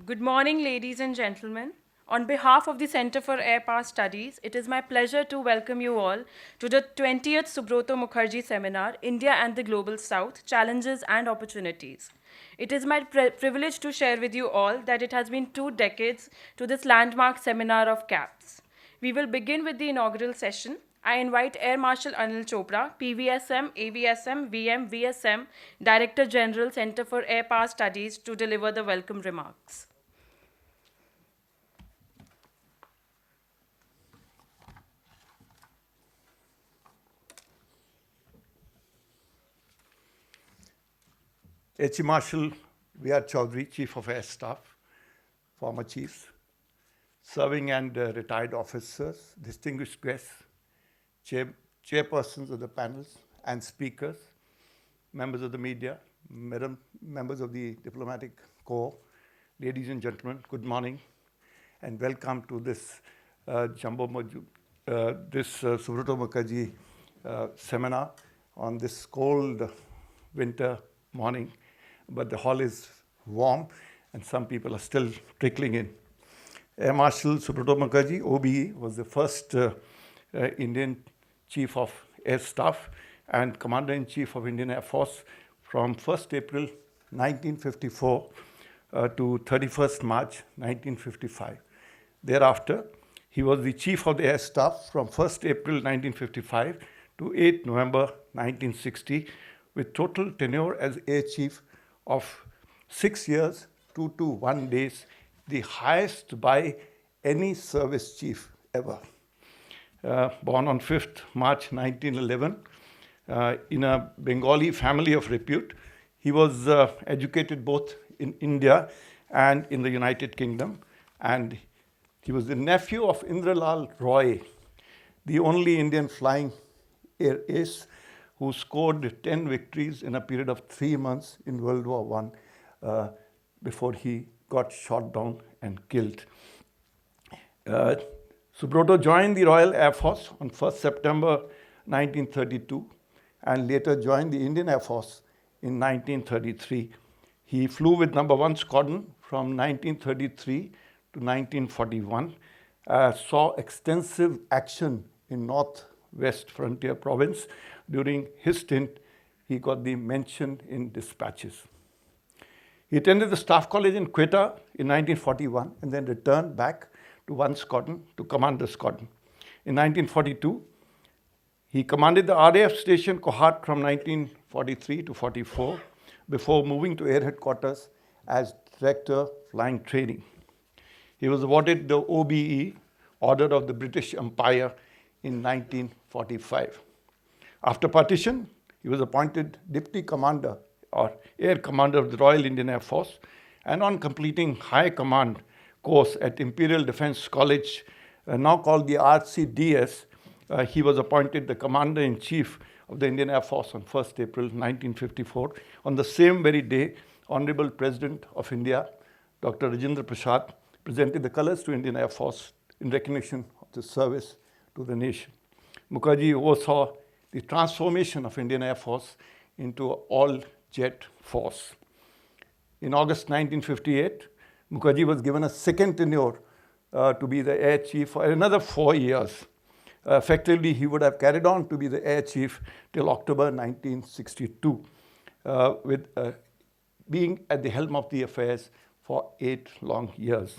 Good morning, ladies and gentlemen. On behalf of the Center for Air Power Studies, it is my pleasure to welcome you all to the 20th Subroto Mukerjee Seminar, India and the Global South, Challenges and Opportunities. It is my privilege to share with you all that it has been 2 decades to this landmark seminar of CAPS. We will begin with the inaugural session. I invite Air Marshal Anil Chopra, PVSM, AVSM, VM, VSM, Director General, Center for Air Power Studies, to deliver the welcome remarks. HE Marshal V.R. Chaudhari, Chief of Air Staff, former chiefs, serving and retired officers, distinguished guests, chairpersons of the panels and speakers, members of the media, members of the diplomatic corps, ladies and gentlemen, good morning and welcome to this Subroto Mukerjee seminar on this cold winter morning. But the hall is warm and some people are still trickling in. Air Marshal Subroto Mukerjee, OBE, was the first Indian Chief of Air Staff and Commander-in-Chief of Indian Air Force from 1st April 1954 to 31st March 1955. Thereafter, he was the Chief of the Air Staff from 1st April 1955 to 8th November 1960, with total tenure as Air Chief of 6 years, 221 days, the highest by any service chief ever. Born on 5th March 1911 in a Bengali family of repute, he was educated both in India and in the United Kingdom, and he was the nephew of Indralal Roy, the only Indian flying air ace who scored 10 victories in a period of 3 months in World War I before he got shot down and killed. Subroto joined the Royal Air Force on 1st September 1932 and later joined the Indian Air Force in 1933. He flew with No. 1 Squadron from 1933 to 1941, saw extensive action in Northwest Frontier Province. During his stint, he got the mention in dispatches. He attended the Staff College in Quetta in 1941 and then returned back to 1 Squadron to command the squadron. In 1942, he commanded the RAF station Kohat from 1943 to 44 before moving to Air Headquarters as Director Flying Training. He was awarded the OBE, Order of the British Empire, in 1945. After partition, he was appointed Deputy Commander or Air Commander of the Royal Indian Air Force, and on completing High Command course at Imperial Defence College, now called the RCDS, he was appointed the Commander-in-Chief of the Indian Air Force on 1st April 1954. On the same very day, Honorable President of India, Dr. Rajendra Prasad, presented the colours to Indian Air Force in recognition of the service to the nation. Mukerjee oversaw the transformation of Indian Air Force into an all-jet force. In August 1958, Mukerjee was given a second tenure to be the Air Chief for another 4 years. Effectively, he would have carried on to be the Air Chief till October 1962, with being at the helm of the affairs for 8 long years.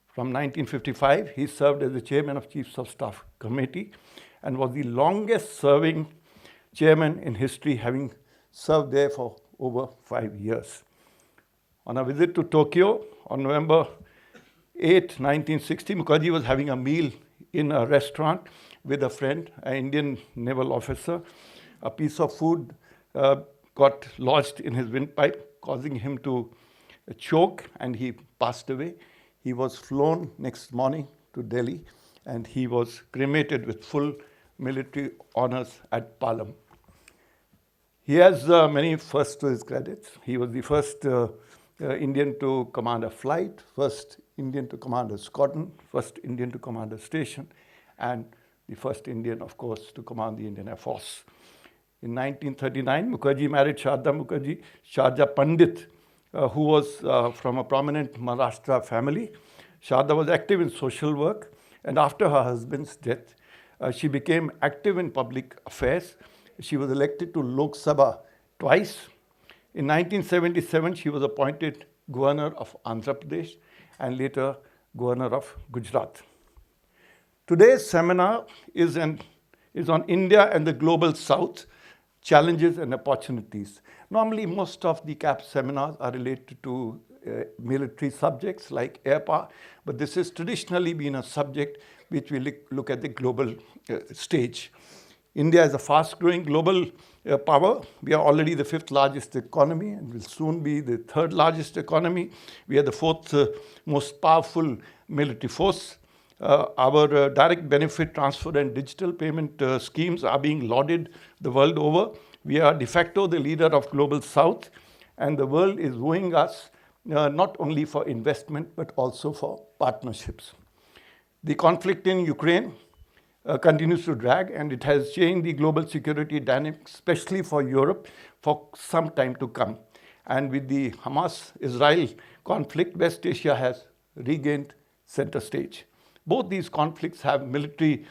From 1955, he served as the Chairman of Chiefs of Staff Committee and was the longest serving chairman in history, having served there for over 5 years. On a visit to Tokyo on November 8, 1960, Mukerjee was having a meal in a restaurant with a friend, an Indian naval officer. A piece of food got lodged in his windpipe, causing him to choke, and he passed away. He was flown next morning to Delhi, and he was cremated with full military honors at Palam. He has many firsts to his credit. He was the first Indian to command a flight, first Indian to command a squadron, first Indian to command a station, and the first Indian, of course, to command the Indian Air Force. In 1939, Mukerjee married Sharda Mukerjee, Sharda Pandit, who was from a prominent Maharashtra family. Shada was active in social work, and after her husband's death, she became active in public affairs. She was elected to Lok Sabha twice. In 1977, she was appointed governor of Andhra Pradesh and later governor of Gujarat. Today's seminar is on India and the Global South, challenges and opportunities. Normally, most of the CAP seminars are related to military subjects like air power, but this has traditionally been a subject which we look at the global stage. India is a fast-growing global power. We are already the 5th largest economy and will soon be the 3rd largest economy. We are the 4th most powerful military force. Our direct benefit transfer and digital payment schemes are being lauded the world over. We are de facto the leader of Global South, and the world is wooing us not only for investment but also for partnerships. The conflict in Ukraine continues to drag, and it has changed the global security dynamics, especially for Europe, for some time to come. And with the Hamas-Israel conflict, West Asia has regained center stage. Both these conflicts have military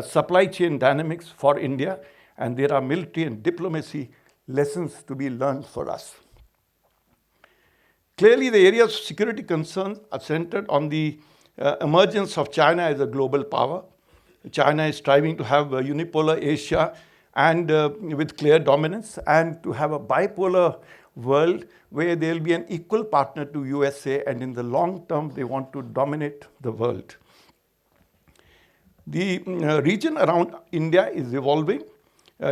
supply chain dynamics for India, and there are military and diplomacy lessons to be learned for us. Clearly, the areas of security concerns are centered on the emergence of China as a global power. China is striving to have a unipolar Asia and with clear dominance, and to have a bipolar world where there will be an equal partner to USA, and in the long term, they want to dominate the world. The region around India is evolving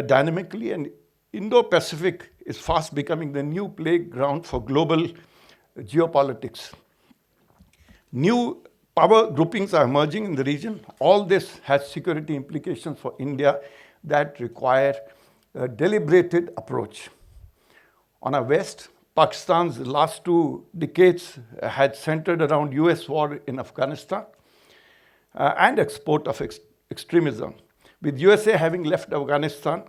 dynamically, and Indo-Pacific is fast becoming the new playground for global geopolitics. New power groupings are emerging in the region. All this has security implications for India that require a deliberated approach. On our west, Pakistan's last 2 decades had centered around US war in Afghanistan and export of extremism. With USA having left Afghanistan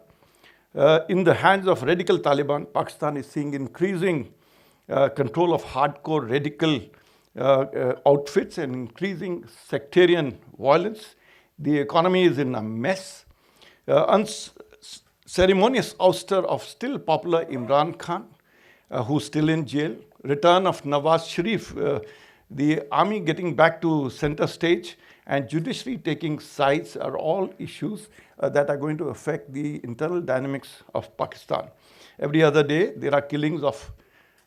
in the hands of radical Taliban, Pakistan is seeing increasing control of hardcore radical outfits and increasing sectarian violence. The economy is in a mess. Unceremonious ouster of still popular Imran Khan, who's still in jail. Return of Nawaz Sharif, the army getting back to center stage, and judiciary taking sides are all issues that are going to affect the internal dynamics of Pakistan. Every other day, there are killings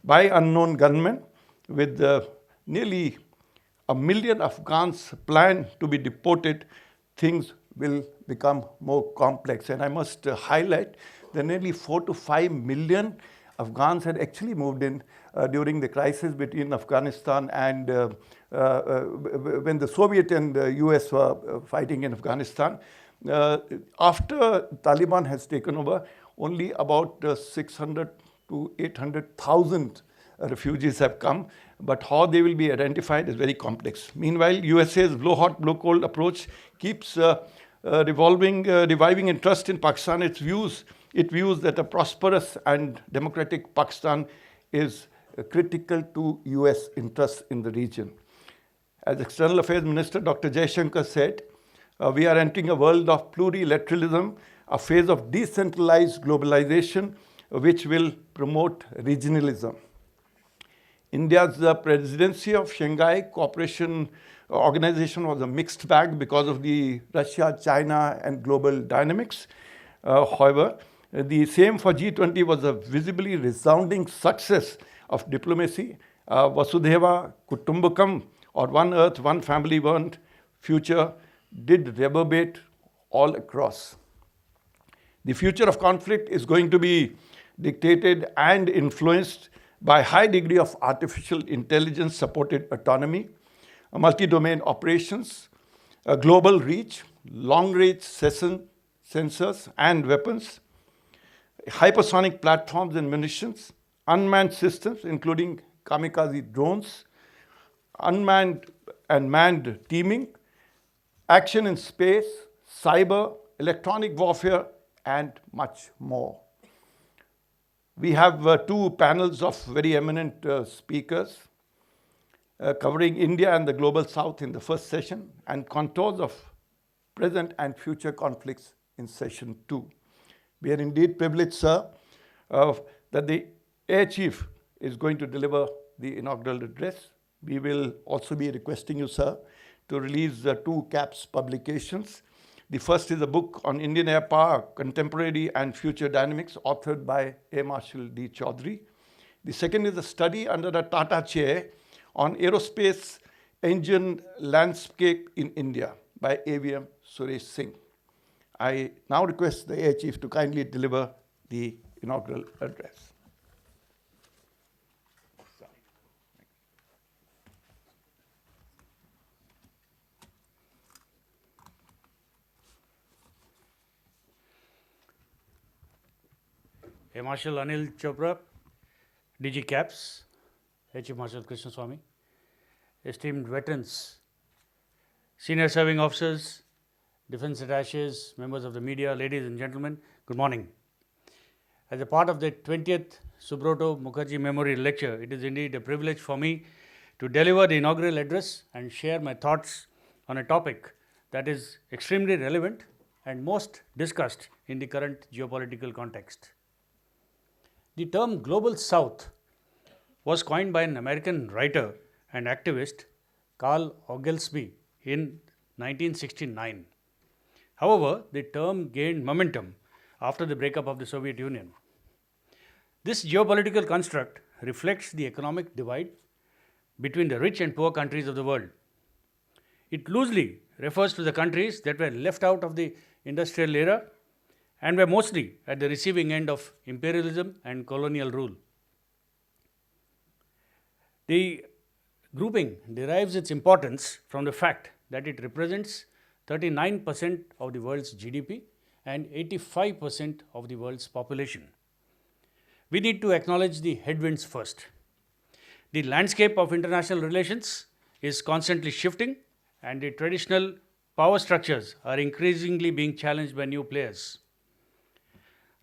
by unknown gunmen, with nearly 1 million Afghans planned to be deported. Things will become more complex. And I must highlight that nearly 4 to 5 million Afghans had actually moved in during the crisis between Afghanistan and when the Soviet and US were fighting in Afghanistan. After Taliban has taken over, only about 600 to 800,000 refugees have come, but how they will be identified is very complex. Meanwhile, USA's blow hot, blow cold approach keeps reviving interest in Pakistan. It views that a prosperous and democratic Pakistan is critical to US interests in the region. As External Affairs Minister Dr. Jaishankar said, we are entering a world of plurilateralism, a phase of decentralized globalization, which will promote regionalism. India's presidency of Shanghai Cooperation Organization was a mixed bag because of the Russia, China, and global dynamics. However, the same for G20 was a visibly resounding success of diplomacy. Vasudhaiva Kutumbakam, or One Earth, One Family, One Future, did reverberate all across. The future of conflict is going to be dictated and influenced by high degree of artificial intelligence supported autonomy, multi-domain operations, global reach, long-range sensors and weapons, hypersonic platforms and munitions, unmanned systems including kamikaze drones, unmanned and manned teaming, action in space, cyber, electronic warfare, and much more. We have two panels of very eminent speakers covering India and the Global South in the first session and contours of present and future conflicts in session 2. We are indeed privileged, sir, that the Air Chief is going to deliver the inaugural address. We will also be requesting you, sir, to release two CAPS publications. The first is a book on Indian air power, contemporary and future dynamics, authored by Air Marshal D. Chaudhari. The second is a study under the Tata chair on aerospace engine landscape in India by AVM Suresh Singh. I now request the Air Chief to kindly deliver the inaugural address. Air Marshal Anil Chopra, DG CAPS, Air Chief Marshal Krishna Swamy, esteemed veterans, senior serving officers, defense attaches, members of the media, ladies and gentlemen, good morning. As a part of the 20th Subroto Mukerjee Memorial Lecture, it is indeed a privilege for me to deliver the inaugural address and share my thoughts on a topic that is extremely relevant and most discussed in the current geopolitical context. The term Global South was coined by an American writer and activist, Carl Oglesby, in 1969. However, the term gained momentum after the breakup of the Soviet Union. This geopolitical construct reflects the economic divide between the rich and poor countries of the world. It loosely refers to the countries that were left out of the industrial era and were mostly at the receiving end of imperialism and colonial rule. The grouping derives its importance from the fact that it represents 39% of the world's GDP and 85% of the world's population. We need to acknowledge the headwinds first. The landscape of international relations is constantly shifting, and the traditional power structures are increasingly being challenged by new players.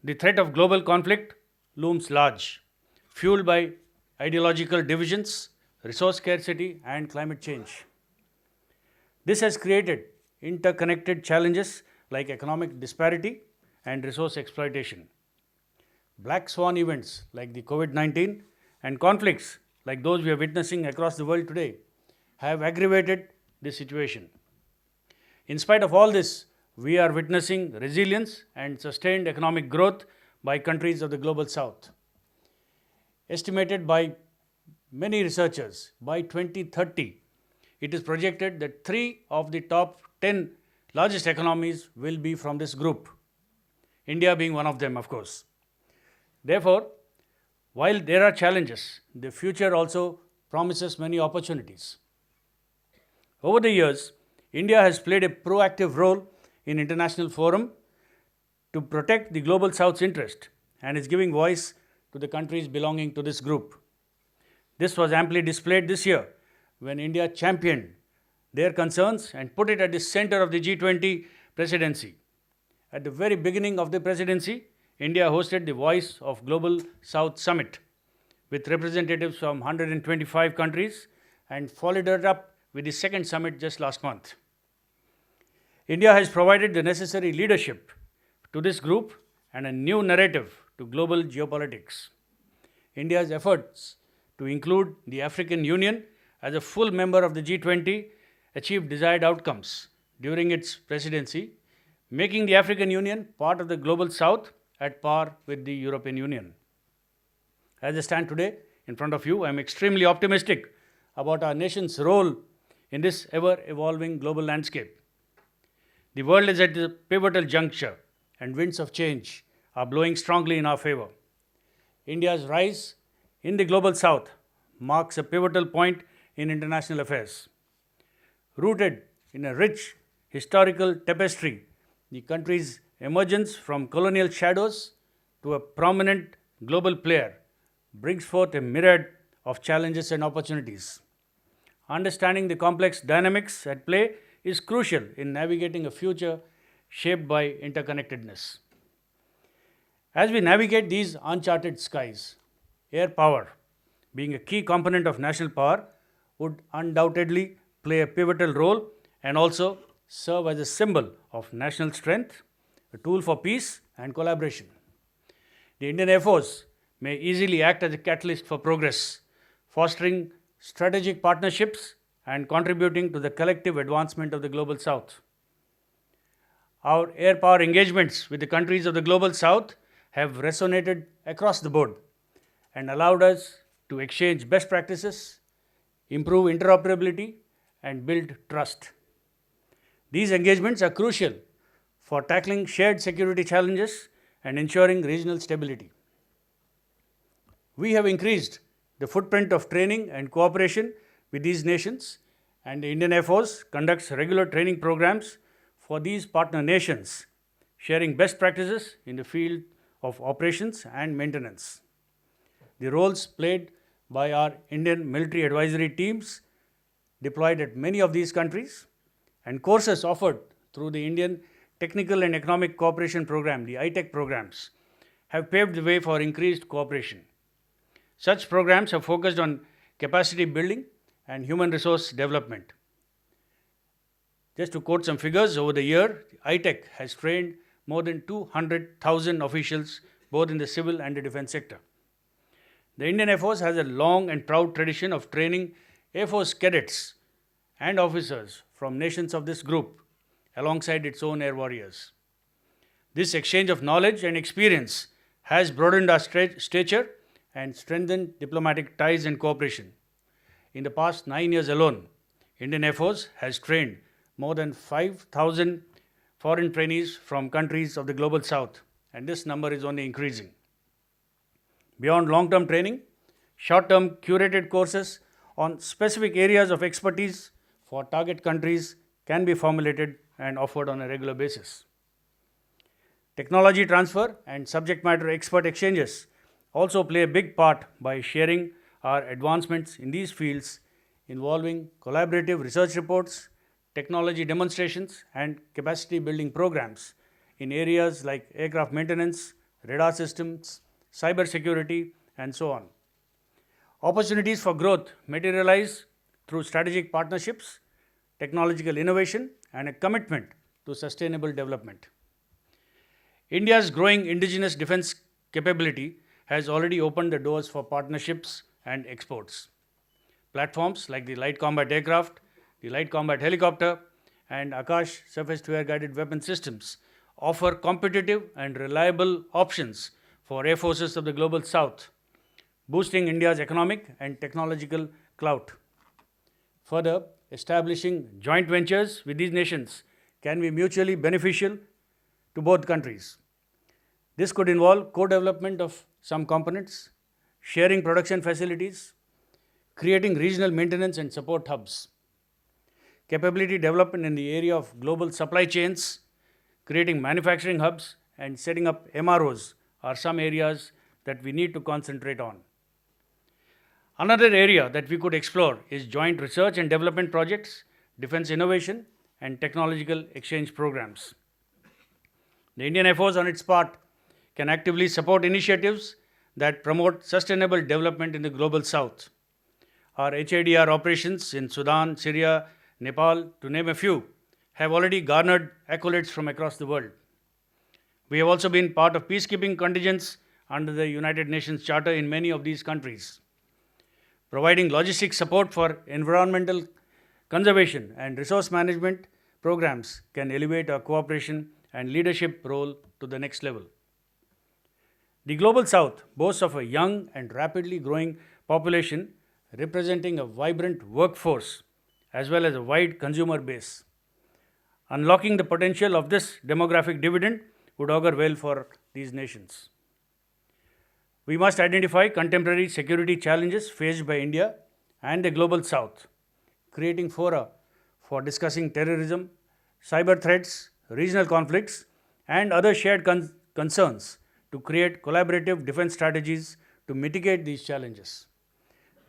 The threat of global conflict looms large, fueled by ideological divisions, resource scarcity, and climate change. This has created interconnected challenges like economic disparity and resource exploitation. Black swan events like the COVID-19 and conflicts like those we are witnessing across the world today have aggravated this situation. In spite of all this, we are witnessing resilience and sustained economic growth by countries of the Global South. Estimated by many researchers, by 2030, it is projected that 3 of the top 10 largest economies will be from this group, India being one of them, of course. Therefore, while there are challenges, the future also promises many opportunities. Over the years, India has played a proactive role in international forum to protect the Global South's interest and is giving voice to the countries belonging to this group. This was amply displayed this year when India championed their concerns and put it at the center of the G20 presidency. At the very beginning of the presidency, India hosted the Voice of Global South Summit with representatives from 125 countries and followed it up with the second summit just last month. India has provided the necessary leadership to this group and a new narrative to global geopolitics. India's efforts to include the African Union as a full member of the G20 achieved desired outcomes during its presidency, making the African Union part of the Global South at par with the European Union. As I stand today in front of you, I am extremely optimistic about our nation's role in this ever-evolving global landscape. The world is at a pivotal juncture, and winds of change are blowing strongly in our favor. India's rise in the Global South marks a pivotal point in international affairs. Rooted in a rich historical tapestry, the country's emergence from colonial shadows to a prominent global player brings forth a myriad of challenges and opportunities. Understanding the complex dynamics at play is crucial in navigating a future shaped by interconnectedness. As we navigate these uncharted skies, air power, being a key component of national power, would undoubtedly play a pivotal role and also serve as a symbol of national strength, a tool for peace and collaboration. The Indian Air Force may easily act as a catalyst for progress, fostering strategic partnerships and contributing to the collective advancement of the Global South. Our air power engagements with the countries of the Global South have resonated across the board and allowed us to exchange best practices, improve interoperability, and build trust. These engagements are crucial for tackling shared security challenges and ensuring regional stability. We have increased the footprint of training and cooperation with these nations, and the Indian Air Force conducts regular training programs for these partner nations, sharing best practices in the field of operations and maintenance. The roles played by our Indian military advisory teams deployed at many of these countries and courses offered through the Indian Technical and Economic Cooperation Program, the ITEC programs, have paved the way for increased cooperation. Such programs have focused on capacity building and human resource development. Just to quote some figures, over the year, ITEC has trained more than 200,000 officials both in the civil and the defense sector. The Indian Air Force has a long and proud tradition of training Air Force cadets and officers from nations of this group alongside its own air warriors. This exchange of knowledge and experience has broadened our stature and strengthened diplomatic ties and cooperation. In the past 9 years alone, Indian Air Force has trained more than 5,000 foreign trainees from countries of the Global South, and this number is only increasing. Beyond long-term training, short-term curated courses on specific areas of expertise for target countries can be formulated and offered on a regular basis. Technology transfer and subject matter expert exchanges also play a big part by sharing our advancements in these fields involving collaborative research reports, technology demonstrations, and capacity building programs in areas like aircraft maintenance, radar systems, cyber security, and so on. Opportunities for growth materialize through strategic partnerships, technological innovation, and a commitment to sustainable development. India's growing indigenous defense capability has already opened the doors for partnerships and exports. Platforms like the Light Combat Aircraft, the Light Combat Helicopter, and Akash surface-to-air guided weapon systems offer competitive and reliable options for air forces of the Global South, boosting India's economic and technological clout. Further, establishing joint ventures with these nations can be mutually beneficial to both countries. This could involve co-development of some components, sharing production facilities, creating regional maintenance and support hubs. Capability development in the area of global supply chains, creating manufacturing hubs, and setting up MROs are some areas that we need to concentrate on. Another area that we could explore is joint research and development projects, defense innovation, and technological exchange programs. The Indian Air Force, on its part, can actively support initiatives that promote sustainable development in the Global South. Our HADR operations in Sudan, Syria, Nepal, to name a few, have already garnered accolades from across the world. We have also been part of peacekeeping contingents under the United Nations Charter in many of these countries. Providing logistics support for environmental conservation and resource management programs can elevate our cooperation and leadership role to the next level. The Global South boasts of a young and rapidly growing population representing a vibrant workforce as well as a wide consumer base. Unlocking the potential of this demographic dividend would augur well for these nations. We must identify contemporary security challenges faced by India and the Global South, creating fora for discussing terrorism, cyber threats, regional conflicts, and other shared concerns to create collaborative defense strategies to mitigate these challenges.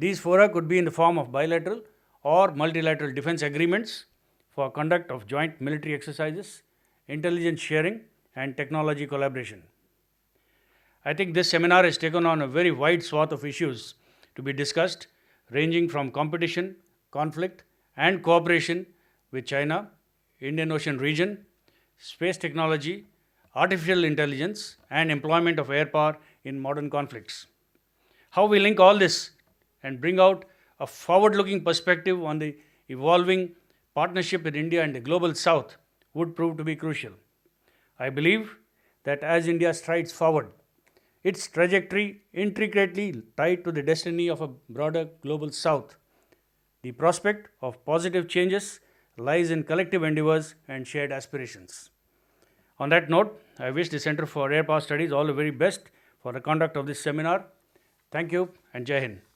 These fora could be in the form of bilateral or multilateral defense agreements for conduct of joint military exercises, intelligence sharing, and technology collaboration. I think this seminar has taken on a very wide swath of issues to be discussed, ranging from competition, conflict, and cooperation with China, Indian Ocean region, space technology, artificial intelligence, and employment of air power in modern conflicts. How we link all this and bring out a forward-looking perspective on the evolving partnership with India and the global South would prove to be crucial. I believe that as India strides forward, its trajectory intricately tied to the destiny of a broader global South, the prospect of positive changes lies in collective endeavors and shared aspirations. On that note, I wish the Center for Air Power Studies all the very best for the conduct of this seminar. Thank you and Jai Hind.